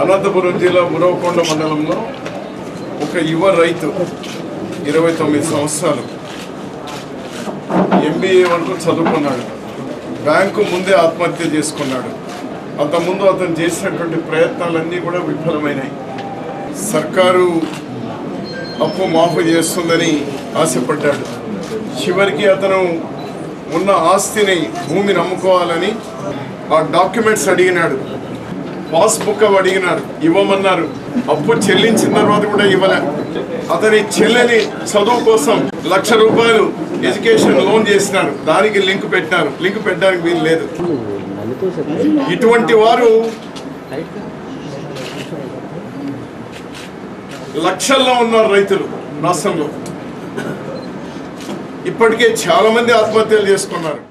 అనంతపురం జిల్లా ఉరవకొండ మండలంలో ఒక యువ రైతు 29 సంవత్సరాలు MBA వరకు చదువుకున్నాడు. బ్యాంకు ముందే ఆత్మహత్య చేసుకున్నాడు. అంతకుముందు అతను చేసినటువంటి ప్రయత్నాలన్నీ కూడా విఫలమైనాయి. సర్కారు అప్పు మాఫీ చేస్తుందని ఆశపడ్డాడు. చివరికి అతను ఉన్న ఆస్తిని భూమిని అమ్ముకోవాలని ఆ డాక్యుమెంట్స్ అడిగినాడు. పాస్బుక్ అడిగినారు, ఇవ్వమన్నారు. అప్పు చెల్లించిన తర్వాత కూడా ఇవ్వలే. అతని చెల్లెని చదువు కోసం ₹1,00,000 ఎడ్యుకేషన్ లోన్ చేసినారు. దానికి లింక్ పెట్టినారు. లింక్ పెట్టడానికి వీలు లేదు. ఇటువంటి వారు లక్షల్లో ఉన్నారు రైతులు రాష్ట్రంలో. ఇప్పటికే చాలా మంది ఆత్మహత్యలు చేసుకున్నారు.